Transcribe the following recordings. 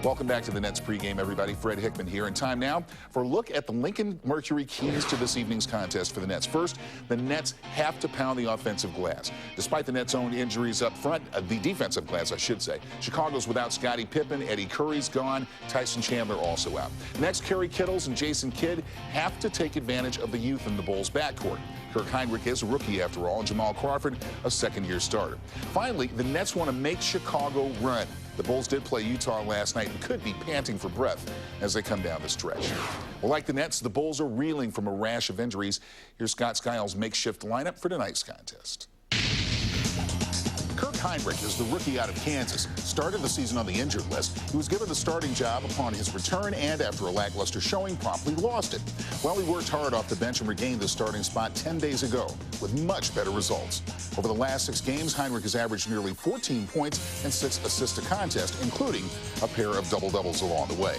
Welcome back to the Nets pregame, everybody. Fred Hickman here. And time now for a look at the Lincoln Mercury keys to this evening's contest for the Nets. First, the Nets have to pound the offensive glass. Despite the Nets' own injuries up front, the defensive glass, I should say. Chicago's without Scottie Pippen. Eddie Curry's gone. Tyson Chandler also out. Next, Kerry Kittles and Jason Kidd have to take advantage of the youth in the Bulls' backcourt. Kirk Hinrich is a rookie after all, and Jamal Crawford a second-year starter. Finally, the Nets want to make Chicago run. The Bulls did play Utah last night and could be panting for breath as they come down the stretch. Well, like the Nets, the Bulls are reeling from a rash of injuries. Here's Scott Skiles' makeshift lineup for tonight's contest. Kirk Hinrich is the rookie out of Kansas. Started the season on the injured list. He was given the starting job upon his return and, after a lackluster showing, promptly lost it. Well, he worked hard off the bench and regained the starting spot 10 days ago with much better results. Over the last 6 games, Hinrich has averaged nearly 14 points and 6 assists a contest, including a pair of double-doubles along the way.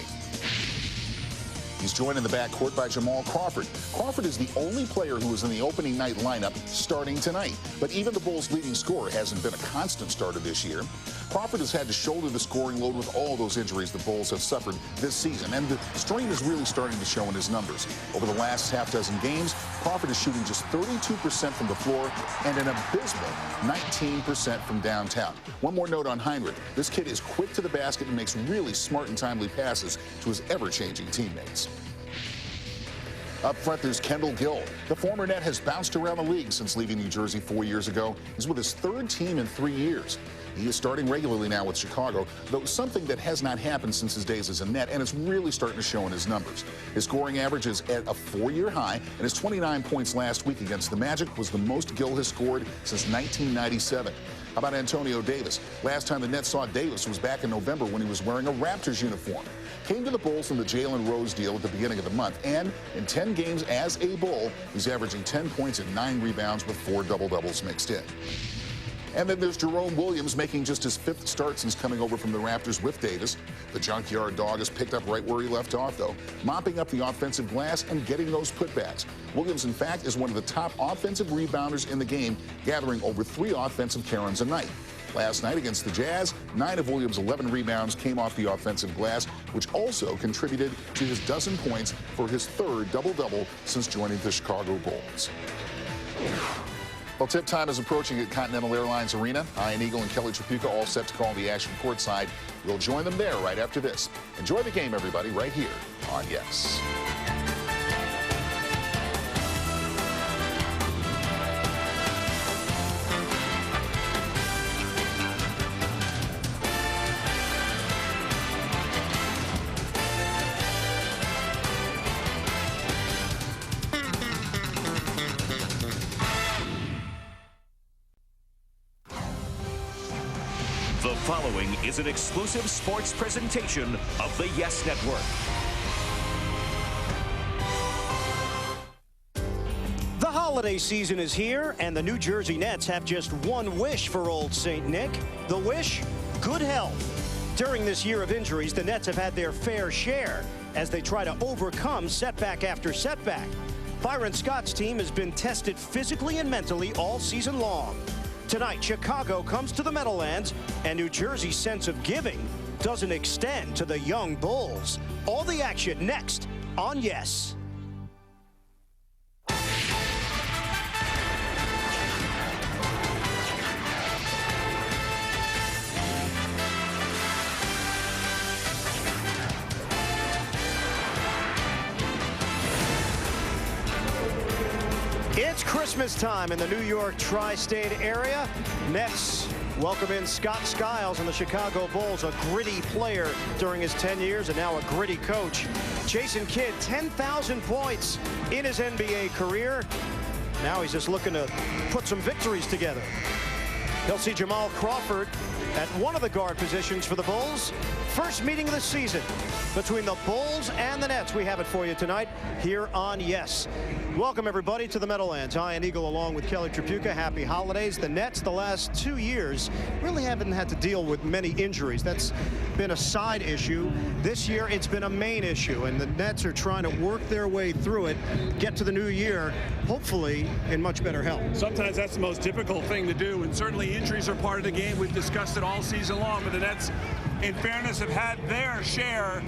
He's joined in the backcourt by Jamal Crawford. Crawford is the only player who was in the opening night lineup starting tonight. But even the Bulls' leading scorer hasn't been a constant starter this year. Crawford has had to shoulder the scoring load with all those injuries the Bulls have suffered this season, and the strain is really starting to show in his numbers. Over the last half-dozen games, Crawford is shooting just 32% from the floor and an abysmal 19% from downtown. One more note on Hinrich. This kid is quick to the basket and makes really smart and timely passes to his ever-changing teammates. Up front, there's Kendall Gill. The former Net has bounced around the league since leaving New Jersey 4 years ago. He's with his 3rd team in 3 years. He is starting regularly now with Chicago, though something that has not happened since his days as a Net, and it's really starting to show in his numbers. His scoring average is at a 4-year high, and his 29 points last week against the Magic was the most Gill has scored since 1997. How about Antonio Davis? Last time the Nets saw Davis was back in November when he was wearing a Raptors uniform. Came to the Bulls from the Jalen Rose deal at the beginning of the month, and in 10 games as a Bull, he's averaging 10 points and 9 rebounds with 4 double-doubles mixed in. And then there's Jerome Williams, making just his 5th start since coming over from the Raptors with Davis. The junkyard dog has picked up right where he left off, though, mopping up the offensive glass and getting those putbacks. Williams, in fact, is one of the top offensive rebounders in the game, gathering over 3 offensive Karens a night. Last night against the Jazz, 9 of Williams' 11 rebounds came off the offensive glass, which also contributed to his dozen points for his 3rd double-double since joining the Chicago Bulls. Well, tip time is approaching at Continental Airlines Arena. Ian Eagle and Kelly Tripucka all set to call the action courtside. We'll join them there right after this. Enjoy the game, everybody, right here on Yes. The following is an exclusive sports presentation of the Yes Network. The holiday season is here, and the New Jersey Nets have just one wish for old St. Nick. The wish? Good health. During this year of injuries, the Nets have had their fair share as they try to overcome setback after setback. Byron Scott's team has been tested physically and mentally all season long. Tonight, Chicago comes to the Meadowlands, and New Jersey's sense of giving doesn't extend to the young Bulls. All the action next on Yes. It's Christmas time in the New York tri-state area. Nets welcome in Scott Skiles and the Chicago Bulls, a gritty player during his 10 years and now a gritty coach. Jason Kidd, 10,000 points in his NBA career. Now he's just looking to put some victories together. He'll see Jamal Crawford at one of the guard positions for the Bulls. First meeting of the season between the Bulls and the Nets. We have it for you tonight here on Yes. Welcome, everybody, to the Meadowlands. Ian Eagle along with Kelly Tripucka. Happy holidays. The Nets, the last 2 years, really haven't had to deal with many injuries. That's been a side issue. This year, it's been a main issue, and the Nets are trying to work their way through it, get to the new year, hopefully in much better health. Sometimes that's the most difficult thing to do, and certainly injuries are part of the game. We've discussed it all season long, but the Nets in fairness, have had their share,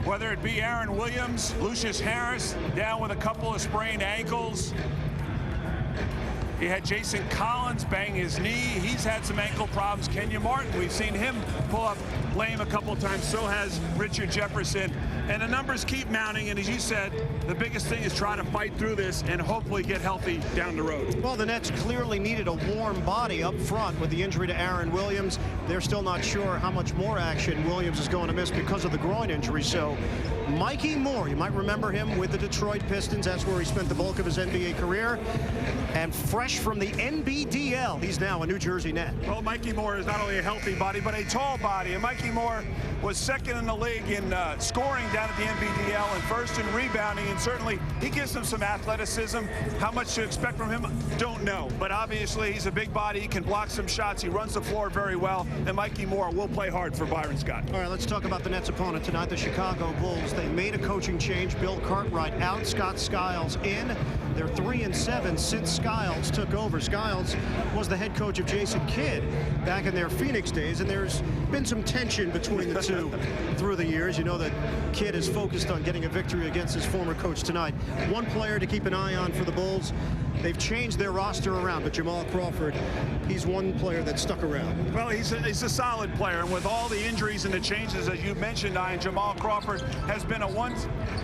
whether it be Aaron Williams, Lucius Harris, down with a couple of sprained ankles. You had Jason Collins bang his knee. He's had some ankle problems. Kenya Martin, we've seen him pull up lame a couple of times. So has Richard Jefferson. And the numbers keep mounting. And as you said, the biggest thing is trying to fight through this and hopefully get healthy down the road. Well, the Nets clearly needed a warm body up front with the injury to Aaron Williams. They're still not sure how much more action Williams is going to miss because of the groin injury. So Mikki Moore, you might remember him with the Detroit Pistons. That's where he spent the bulk of his NBA career. And fresh from the NBDL, he's now a New Jersey Net. Well, Mikki Moore is not only a healthy body, but a tall body. And Mikki Moore was second in the league in scoring down at the NBDL and first in rebounding. And certainly he gives them some athleticism. How much to expect from him, don't know. But obviously he's a big body. He can block some shots. He runs the floor very well. And Mikki Moore will play hard for Byron Scott. All right, let's talk about the Nets' opponent tonight, the Chicago Bulls. They made a coaching change. Bill Cartwright out, Scott Skiles in. They're 3-7 since Skiles took over. Skiles was the head coach of Jason Kidd back in their Phoenix days, and there's been some tension between the two through the years. You know that Kidd is focused on getting a victory against his former coach tonight. One player to keep an eye on for the Bulls. They've changed their roster around, but Jamal Crawford, he's one player that stuck around. Well, he's a solid player, and with all the injuries and the changes, as you mentioned, Ian, Jamal Crawford has been a one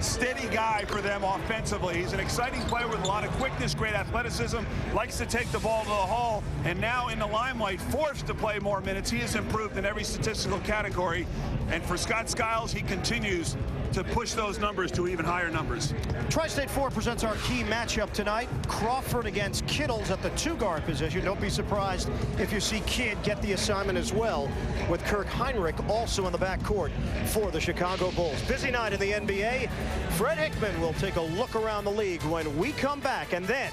steady guy for them offensively. He's an exciting player with a lot of quickness, great athleticism, likes to take the ball to the hole, and now in the limelight, forced to play more minutes. He has improved in every statistical category, and for Scott Skiles, he continues to push those numbers to even higher numbers. Tri-State 4 presents our key matchup tonight. Crawford against Kittles at the two-guard position. Don't be surprised if you see Kidd get the assignment as well, with Kirk Heinrich also in the backcourt for the Chicago Bulls. Busy night in the NBA. Fred Hickman will take a look around the league when we come back. And then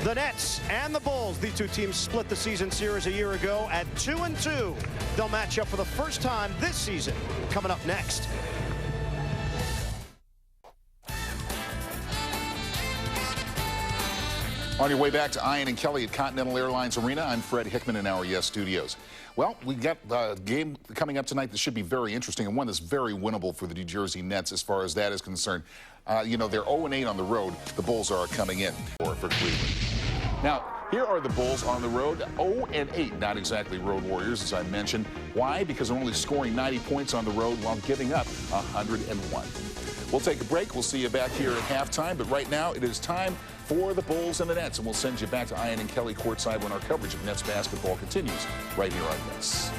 the Nets and the Bulls, these two teams split the season series a year ago at 2-2. They'll match up for the first time this season. Coming up next. On your way back to Ian and Kelly at Continental Airlines Arena, I'm Fred Hickman in our Yes Studios. Well, we got a game coming up tonight that should be very interesting and one that's very winnable for the New Jersey Nets as far as that is concerned. You know, they're 0-8 on the road. The Bulls are coming in for Cleveland. Now, here are the Bulls on the road, 0-8, not exactly road warriors, as I mentioned. Why? Because they're only scoring 90 points on the road while giving up 101. We'll take a break. We'll see you back here at halftime. But right now, it is time for the Bulls and the Nets. And we'll send you back to Ian and Kelly courtside when our coverage of Nets basketball continues right here on Yes.